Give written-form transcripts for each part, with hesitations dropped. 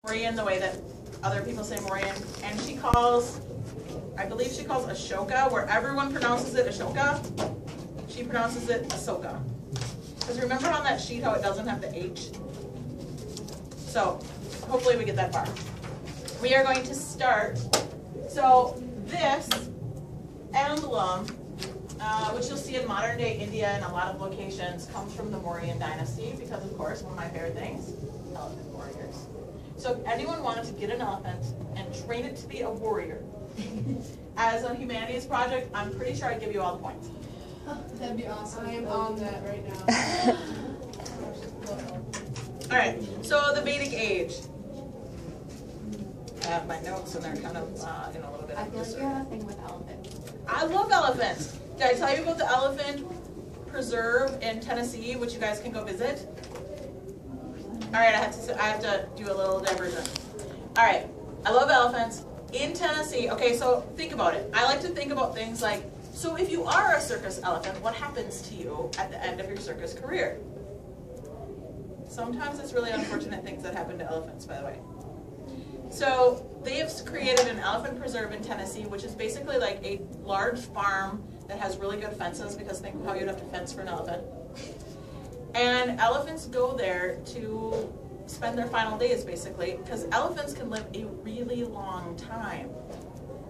Mauryan the way that other people say Mauryan, and she calls, I believe she calls Ashoka, where everyone pronounces it Ashoka, she pronounces it Ahsoka. Because remember on that sheet how it doesn't have the H? So hopefully we get that far. We are going to start. So this emblem, which you'll see in modern day India and a lot of locations, comes from the Mauryan dynasty because, of course, one of my favorite things, elephant warriors. So if anyone wanted to get an elephant and train it to be a warrior, as a humanities project, I'm pretty sure I'd give you all the points. Oh, that'd be awesome. I am on that right now. Alright, so the Vedic Age. I have my notes and they're kind of in a little bit I of feel like you have a thing with elephants. I love elephants. Did I tell you about the elephant preserve in Tennessee, which you guys can go visit? Alright, I have to do a little diversion. Alright, I love elephants. In Tennessee, okay, so think about it. I like to think about things like, so if you are a circus elephant, what happens to you at the end of your circus career? Sometimes it's really unfortunate things that happen to elephants, by the way. So they have created an elephant preserve in Tennessee, which is basically like a large farm that has really good fences, because think of how you'd have to fence for an elephant. And elephants go there to spend their final days, basically, because elephants can live a really long time.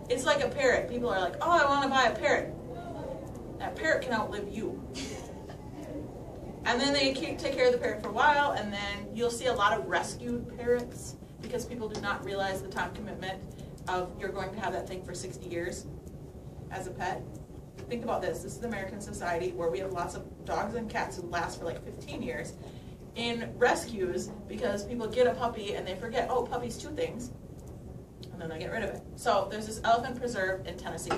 It's like a parrot. People are like, oh, I want to buy a parrot. That parrot can outlive you. And then they take care of the parrot for a while, and then you'll see a lot of rescued parrots, because people do not realize the time commitment of you're going to have that thing for 60 years as a pet. Think about this. This is the American society where we have lots of dogs and cats who last for like 15 years in rescues, because people get a puppy and they forget, oh, puppies 2 things, and then they get rid of it. So there's this elephant preserve in Tennessee,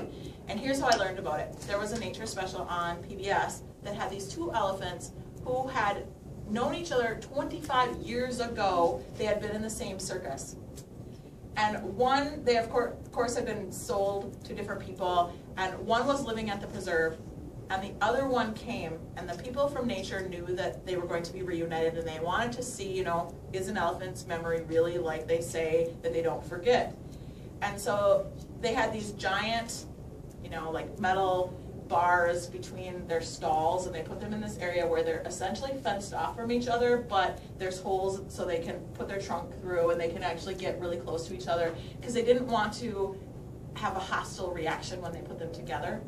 and here's how I learned about it. There was a nature special on PBS that had these 2 elephants who had known each other 25 years ago. They had been in the same circus. And one, they of course had been sold to different people, and one was living at the preserve, and the other one came, and the people from nature knew that they were going to be reunited, and they wanted to see, you know, is an elephant's memory really like they say that they don't forget? And so they had these giant, you know, like metal bars between their stalls, and they put them in this area where they're essentially fenced off from each other, but there's holes so they can put their trunk through and they can actually get really close to each other, because they didn't want to have a hostile reaction when they put them together.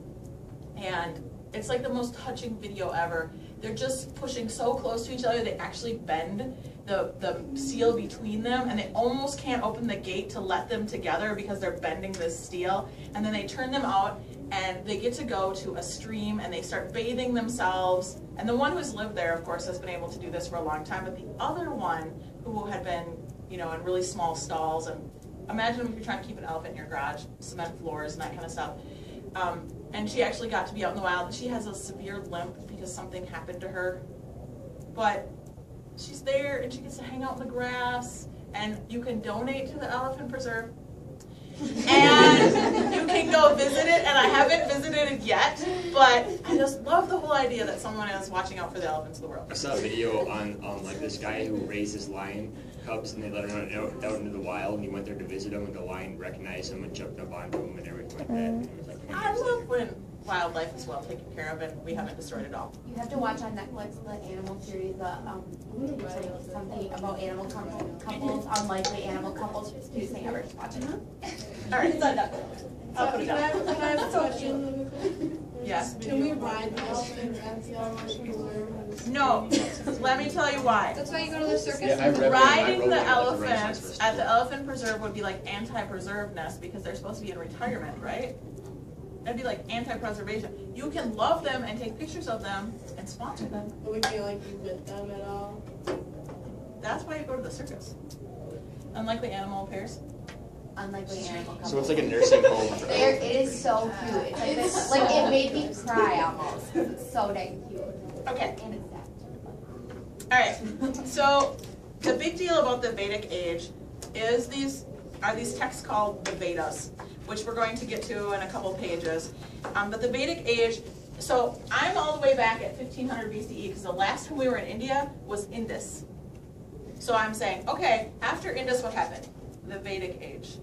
And it's like the most touching video ever. They're just pushing so close to each other, they actually bend the steel between them, and they almost can't open the gate to let them together because they're bending this steel. And then they turn them out, and they get to go to a stream, and they start bathing themselves. And the one who's lived there, of course, has been able to do this for a long time, but the other one, who had been, you know, in really small stalls, and imagine if you're trying to keep an elephant in your garage, cement floors and that kind of stuff. And she actually got to be out in the wild. She has a severe limp because something happened to her. But she's there, and she gets to hang out in the grass, and you can donate to the elephant preserve. And you can go visit it, and I haven't visited it yet, but I just love the whole idea that someone is watching out for the elephants of the world. I saw a video on like this guy who raised lion cubs, and they let him out into the wild, and he went there to visit him, and the lion recognized him and jumped up onto him and everything like that. And it was like I love when wildlife is well taken care of and we haven't destroyed it all. You have to watch on Netflix the animal series, something about animal couples, unlikely animal couples. Cutest thing ever. Just watch it. All right, it's on Netflix. I'll put it down. Can I have a question? Yes. Can we ride the elephants at the elephant preserve? No. Let me tell you why. That's why you go to the circus. Yeah, I read Riding the it at the elephants Renaissance at the elephant preserve would be like anti-preservedness, because they're supposed to be in retirement, right? That'd be like anti-preservation. You can love them and take pictures of them and sponsor them. But we feel like you with them at all. That's why you go to the circus. Unlikely animal pairs. Unlikely animal couples. So it's like a nursing home for It is so cute. It's like this, like it made me cry almost. It's so dang cute. Okay. And it's sad. All right. So the big deal about the Vedic Age is these texts called the Vedas, which we're going to get to in a couple pages. But the Vedic Age, so I'm all the way back at 1500 BCE, because the last time we were in India was Indus. So I'm saying, okay, after Indus, what happened? The Vedic Age.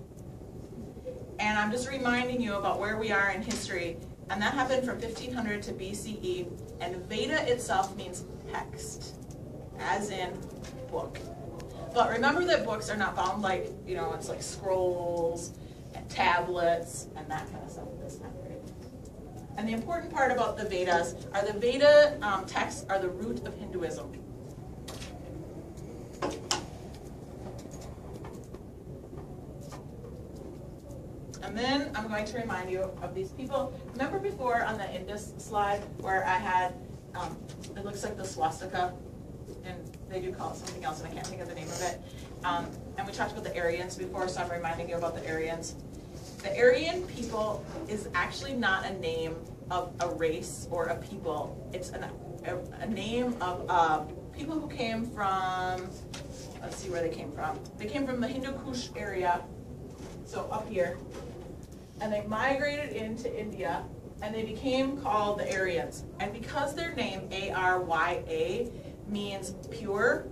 And I'm just reminding you about where we are in history. And that happened from 1500 to BCE. And Veda itself means text, as in book. But remember that books are not bound like, you know, it's like scrolls and tablets and that kind of stuff at this time period. And the important part about the Vedas are the Veda texts are the root of Hinduism. And then I'm going to remind you of these people. Remember before on the Indus slide where I had, it looks like the swastika, and they do call it something else and I can't think of the name of it. And we talked about the Aryans before, so I'm reminding you about the Aryans. The Aryan people is actually not a name of a race or a people. It's a name of people who came from, let's see where they came from. They came from the Hindu Kush area, so up here. And they migrated into India, and they became called the Aryans. And because their name, A-R-Y-A, means pure,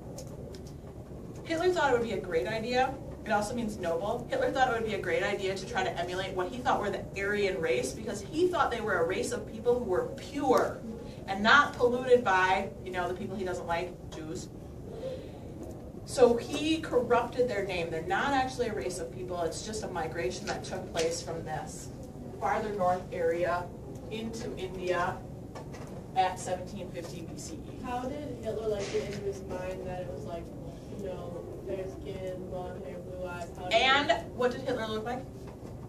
Hitler thought it would be a great idea. It also means noble. Hitler thought it would be a great idea to try to emulate what he thought were the Aryan race, because he thought they were a race of people who were pure and not polluted by, you know, the people he doesn't like, Jews. So he corrupted their name. They're not actually a race of people. It's just a migration that took place from this farther north area into India at 1750 BCE. How did Hitler like get into his mind that it was like, you know, fair skin, blonde hair, blue eyes? And what did Hitler look like?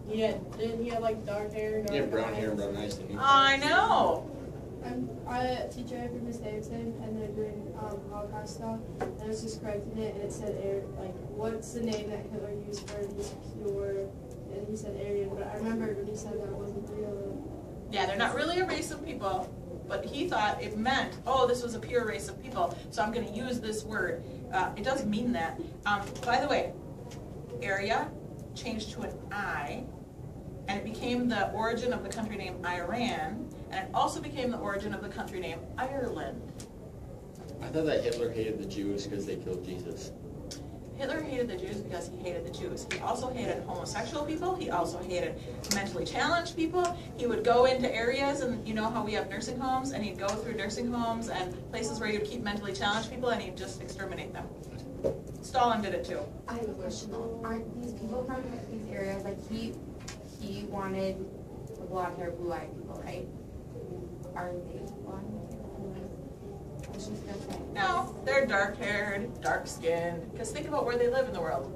Didn't he have like dark hair? Dark He had brown eyes? hair and brown eyes, didn't he? I know. I teacher after Miss Davidson, and they're doing Holocaust stuff, and I was just correcting it, and it said like, what's the name that Hitler used for these pure? And he said Aryan, but I remember when he said that wasn't real. Yeah, they're not really a race of people, but he thought it meant, oh, this was a pure race of people, so I'm going to use this word. It does mean that. By the way, Arya changed to an I, and it became the origin of the country name Iran, and it also became the origin of the country name Ireland. I thought that Hitler hated the Jews because they killed Jesus. Hitler hated the Jews because he hated the Jews. He also hated homosexual people. He also hated mentally challenged people. He would go into areas, and you know how we have nursing homes, and he'd go through nursing homes and places where you'd keep mentally challenged people, and he'd just exterminate them. Stalin did it too. I have a question though. Aren't these people from these areas, like he wanted the blonde hair, blue eyed people, right? Aren't they blonde hair, blue eyed? I was just gonna say. No, they're dark haired, dark skinned, because think about where they live in the world.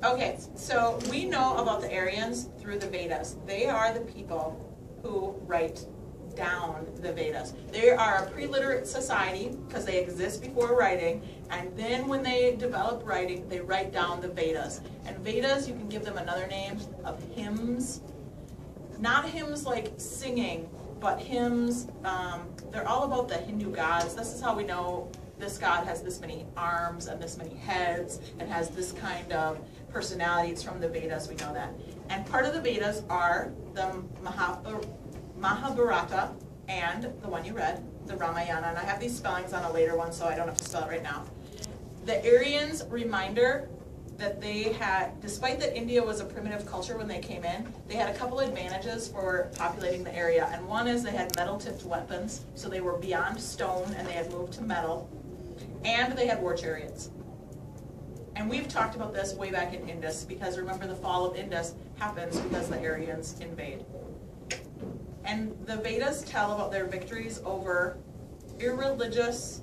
Okay, so we know about the Aryans through the Vedas. They are the people who write down the Vedas. They are a pre-literate society because they exist before writing, and then when they develop writing, they write down the Vedas. And Vedas, you can give them another name of hymns. Not hymns like singing, but hymns, they're all about the Hindu gods. This is how we know this god has this many arms and this many heads and has this kind of personality. It's from the Vedas, we know that. And part of the Vedas are the Mahabharata and the one you read, the Ramayana. And I have these spellings on a later one, so I don't have to spell it right now. The Aryans, reminder that they had, despite that India was a primitive culture when they came in, they had a couple advantages for populating the area. And one is they had metal-tipped weapons, so they were beyond stone and they had moved to metal. And they had war chariots. And we've talked about this way back in Indus, because remember the fall of Indus happens because the Aryans invade. And the Vedas tell about their victories over irreligious,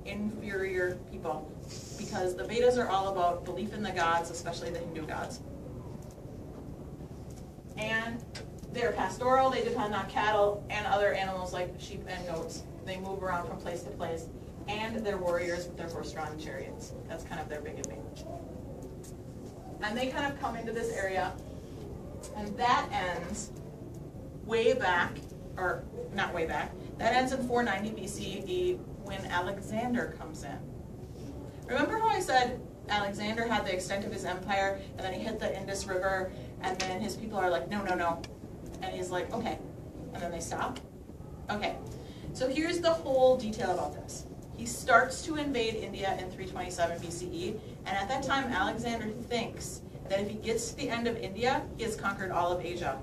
inferior people, because the Vedas are all about belief in the gods, especially the Hindu gods. And they're pastoral, they depend on cattle and other animals like sheep and goats. They move around from place to place. And they're warriors with their horse-drawn chariots. That's kind of their big advantage. And they kind of come into this area, and that ends way back, or not way back, that ends in 490 BCE when Alexander comes in. Remember how I said Alexander had the extent of his empire, and then he hit the Indus River, and then his people are like, no, no, no. And he's like, okay. And then they stop. Okay. So here's the whole detail about this. He starts to invade India in 327 BCE, and at that time Alexander thinks that if he gets to the end of India, he has conquered all of Asia.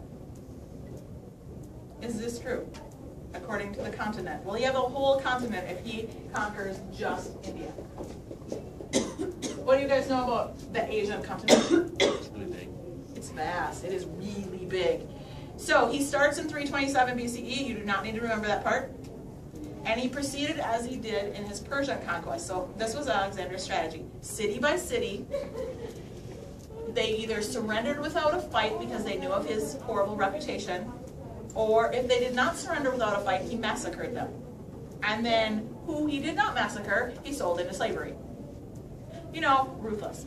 Is this true? According to the continent. Will he have a whole continent if he conquers just India? What do you guys know about the Asian continent? It's really big. It's vast. It is really big. So he starts in 327 BCE. You do not need to remember that part. And he proceeded as he did in his Persian conquest. So this was Alexander's strategy. City by city, they either surrendered without a fight because they knew of his horrible reputation, or if they did not surrender without a fight, he massacred them. And then who he did not massacre, he sold into slavery. You know, ruthless.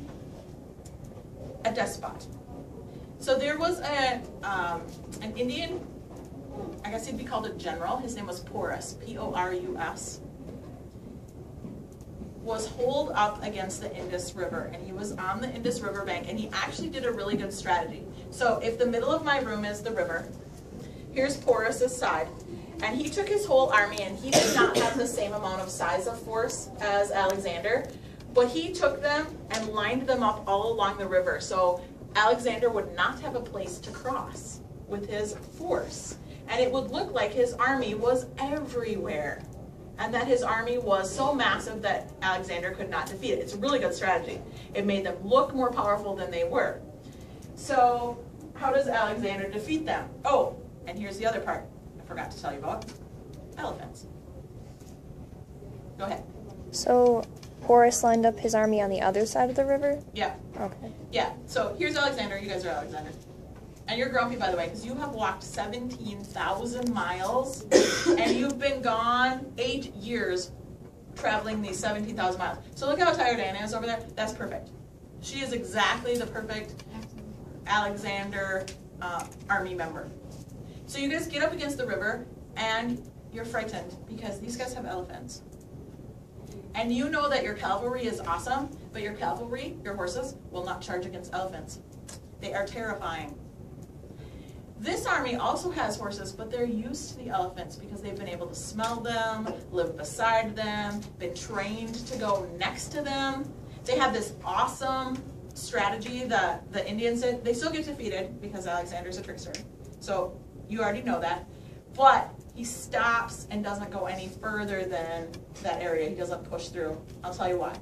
A despot. So there was an Indian, I guess he'd be called a general. His name was Porus, P-O-R-U-S. Was holed up against the Indus River, and he was on the Indus River bank, and he actually did a really good strategy. So if the middle of my room is the river, here's Porus's side, and he took his whole army, and he did not have the same amount of size of force as Alexander, but he took them and lined them up all along the river, so Alexander would not have a place to cross with his force, and it would look like his army was everywhere, and that his army was so massive that Alexander could not defeat it. It's a really good strategy. It made them look more powerful than they were. So how does Alexander defeat them? Oh, and here's the other part I forgot to tell you about. Elephants. Go ahead. So Porus lined up his army on the other side of the river? Yeah. Okay. Yeah, so here's Alexander. You guys are Alexander. And you're grumpy, by the way, because you have walked 17,000 miles, and you've been gone 8 years traveling these 17,000 miles. So look how tired Anna is over there. That's perfect. She is exactly the perfect Alexander army member. So you guys get up against the river, and you're frightened because these guys have elephants. And you know that your cavalry is awesome, but your cavalry, your horses, will not charge against elephants. They are terrifying. This army also has horses, but they're used to the elephants because they've been able to smell them, live beside them, been trained to go next to them. They have this awesome strategy that the Indians did. They still get defeated because Alexander's a trickster. So you already know that. But he stops and doesn't go any further than that area. He doesn't push through. I'll tell you why.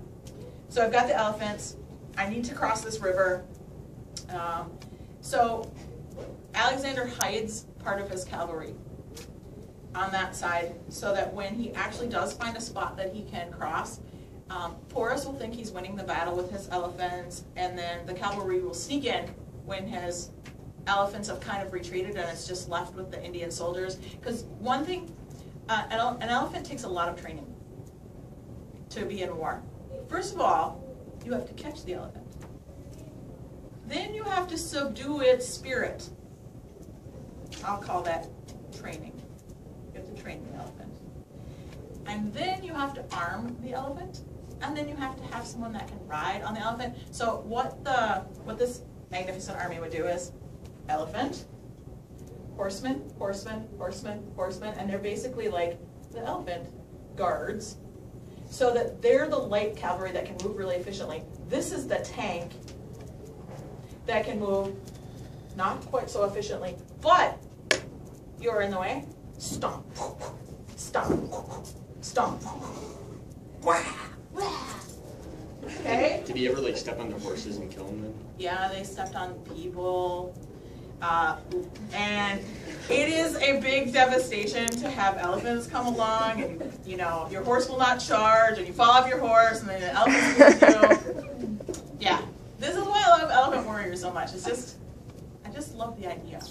So I've got the elephants. I need to cross this river. So Alexander hides part of his cavalry on that side so that when he actually does find a spot that he can cross, Porus will think he's winning the battle with his elephants, and then the cavalry will sneak in when his elephants have kind of retreated and it's just left with the Indian soldiers. Because one thing, an elephant takes a lot of training to be in war. First of all, you have to catch the elephant. Then you have to subdue its spirit. I'll call that training. You have to train the elephant. And then you have to arm the elephant. And then you have to have someone that can ride on the elephant. So what this magnificent army would do is elephant, horseman, horseman, horseman, horseman, and they're basically like the elephant guards, so that they're the light cavalry that can move really efficiently. This is the tank that can move not quite so efficiently, but you're in the way. Stomp, stomp, stomp. Okay? Did he ever like step on the horses and kill them then? Yeah, they stepped on people. And it is a big devastation to have elephants come along, and you know, your horse will not charge, and you fall off your horse, and then the elephants will you. Yeah. This is why I love Elephant Warrior so much. It's just, I just love the idea.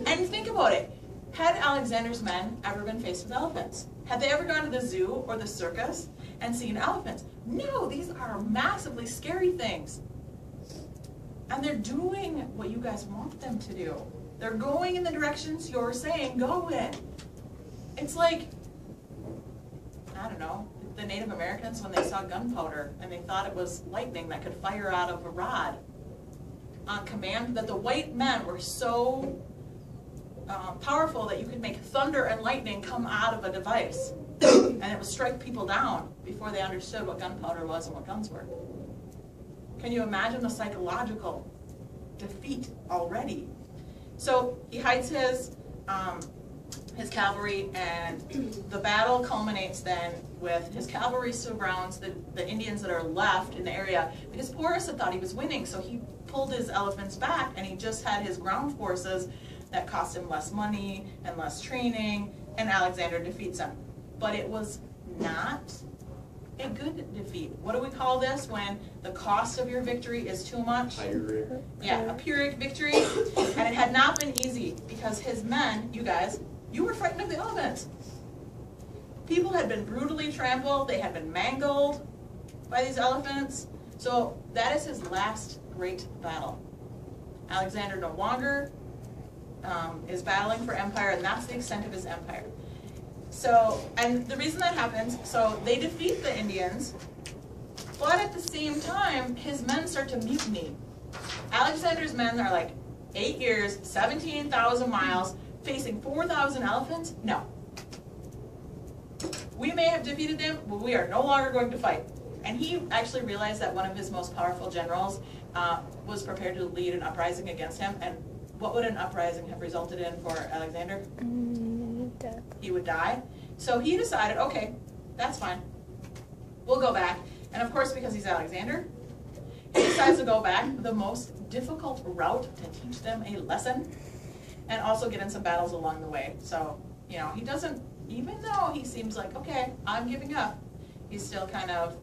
And think about it. Had Alexander's men ever been faced with elephants? Had they ever gone to the zoo or the circus and seen elephants? No, these are massively scary things. And they're doing what you guys want them to do. They're going in the directions you're saying go in. It's like, I don't know, the Native Americans when they saw gunpowder and they thought it was lightning that could fire out of a rod on command, that the white men were so powerful that you could make thunder and lightning come out of a device. And it would strike people down before they understood what gunpowder was and what guns were. Can you imagine the psychological defeat already? So he hides his cavalry, and the battle culminates then with his cavalry surrounds the Indians that are left in the area, because Porus had thought he was winning, so he pulled his elephants back, and he just had his ground forces that cost him less money and less training, and Alexander defeats him. But it was not a good defeat. What do we call this when the cost of your victory is too much? Pyrrhic. Yeah, a Pyrrhic victory. And it had not been easy, because his men, you guys, you were frightened of the elephants. People had been brutally trampled, they had been mangled by these elephants. So that is his last great battle. Alexander no longer is battling for empire, and that's the extent of his empire. So, and the reason that happens, so they defeat the Indians, but at the same time, his men start to mutiny. Alexander's men are like 8 years, 17,000 miles, facing 4,000 elephants? No. We may have defeated them, but we are no longer going to fight. And he actually realized that one of his most powerful generals was prepared to lead an uprising against him. And what would an uprising have resulted in for Alexander? Death. He would die. So he decided, okay, that's fine. We'll go back. And of course, because he's Alexander, he decides to go back the most difficult route to teach them a lesson, and also get in some battles along the way. So, you know, he doesn't, even though he seems like, okay, I'm giving up, he's still kind of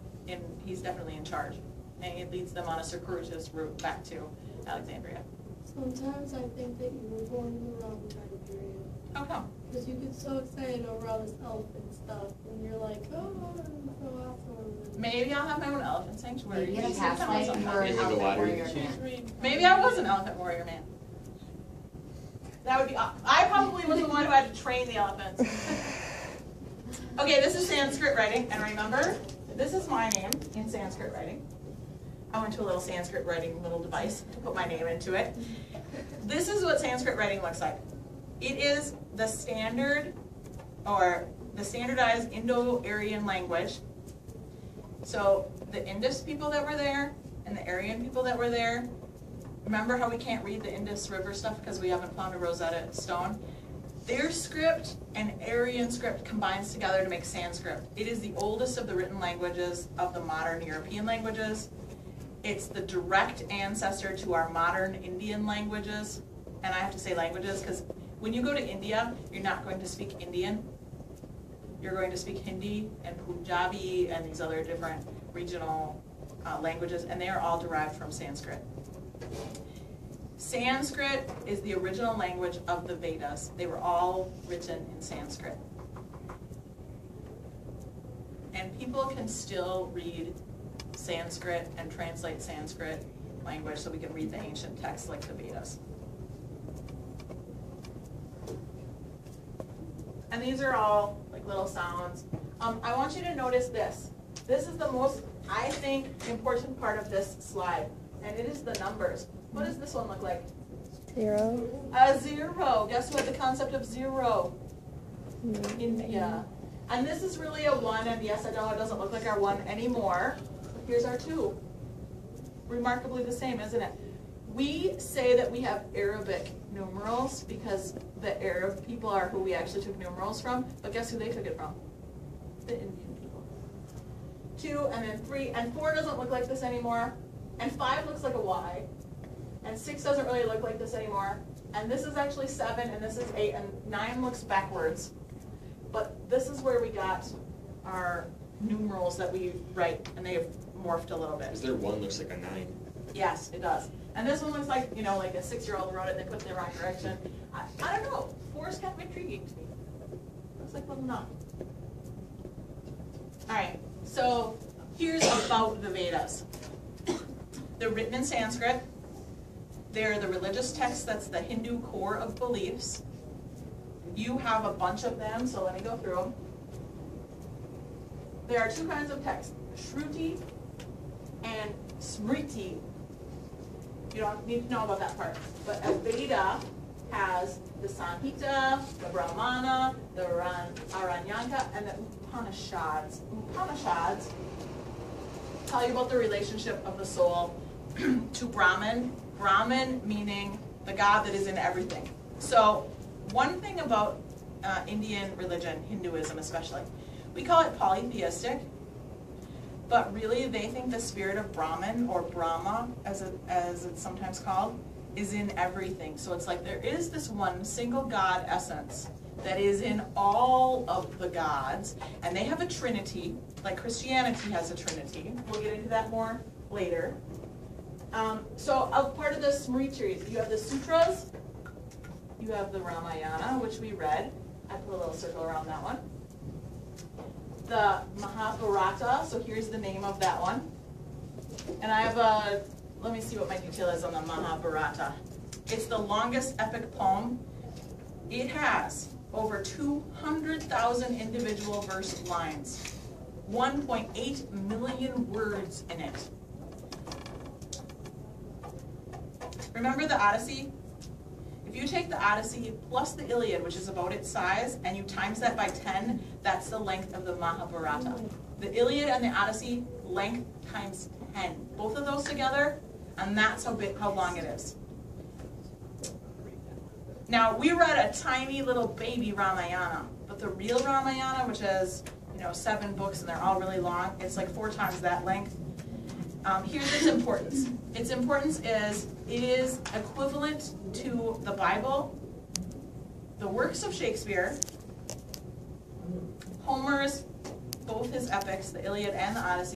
he's definitely in charge. And he leads them on a circuitous route back to Alexandria. Sometimes I think that you were born in the wrong time period. How come? Because you get so excited over all this elephant stuff, and you're like, oh, I'm so awesome. Maybe I'll have my own elephant sanctuary. Maybe in a Maybe past sometime. life you were an Maybe the elephant water warrior you man. Maybe I was an elephant warrior man. That would be, I probably was the one who had to train the elephants. Okay, this is Sanskrit writing, and remember, this is my name in Sanskrit writing. I went to a little Sanskrit writing little device to put my name into it. This is what Sanskrit writing looks like. It is the standard, or the standardized Indo-Aryan language. So the Indus people that were there, and the Aryan people that were there, remember how we can't read the Indus River stuff because we haven't found a Rosetta Stone? Their script and Aryan script combines together to make Sanskrit. It is the oldest of the written languages of the modern European languages. It's the direct ancestor to our modern Indian languages. And I have to say languages because when you go to India, you're not going to speak Indian. You're going to speak Hindi and Punjabi and these other different regional languages, and they are all derived from Sanskrit. Sanskrit is the original language of the Vedas. They were all written in Sanskrit. And people can still read Sanskrit and translate Sanskrit language so we can read the ancient texts like the Vedas. And these are all like little sounds. I want you to notice this. This is the most, I think, important part of this slide, and it is the numbers. What does this one look like? 0. A 0. Guess what? The concept of 0. Yeah. And this is really a 1, and yes, I know it doesn't look like our 1 anymore. Here's our 2. Remarkably the same, isn't it? We say that we have Arabic numerals because the Arab people are who we actually took numerals from, but guess who they took it from? The Indian people. 2, and then 3, and 4 doesn't look like this anymore, and 5 looks like a Y, and 6 doesn't really look like this anymore, and this is actually 7, and this is 8, and 9 looks backwards. But this is where we got our numerals that we write, and they have morphed a little bit. Because their 1 looks like a 9. Yes, it does. And this one looks like, you know, like a 6-year-old wrote it and they put it in the wrong direction. I don't know. 4 is kind of intriguing to me. Looks like little 9. All right, so here's about the Vedas. They're written in Sanskrit. They're the religious text that's the Hindu core of beliefs. You have a bunch of them, so let me go through them. There are 2 kinds of text, Shruti and Smriti. You don't need to know about that part. But a Veda has the Samhita, the Brahmana, the Aranyanka, and the Upanishads. Upanishads tell you about the relationship of the soul to Brahman. Brahman meaning the God that is in everything. So one thing about Indian religion, Hinduism especially, we call it polytheistic, but really they think the spirit of Brahman, or Brahma as it's sometimes called, is in everything. So it's like there is this one single God essence that is in all of the gods, and they have a trinity, like Christianity has a trinity. We'll get into that more later. So a part of the Smritis, you have the sutras, you have the Ramayana, which we read. I put a little circle around that one. The Mahabharata, so here's the name of that one. And I have a, let me see what my detail is on the Mahabharata. It's the longest epic poem. It has over 200,000 individual verse lines, 1.8 million words in it. Remember the Odyssey? If you take the Odyssey plus the Iliad, which is about its size, and you times that by 10, that's the length of the Mahabharata. The Iliad and the Odyssey, length times 10. Both of those together, and that's how long it is. Now, we read a tiny little baby Ramayana, but the real Ramayana, which has 7 books and they're all really long, it's like 4 times that length. Here's its importance. Its importance is it is equivalent to the Bible, the works of Shakespeare, Homer's, both his epics, the Iliad and the Odyssey,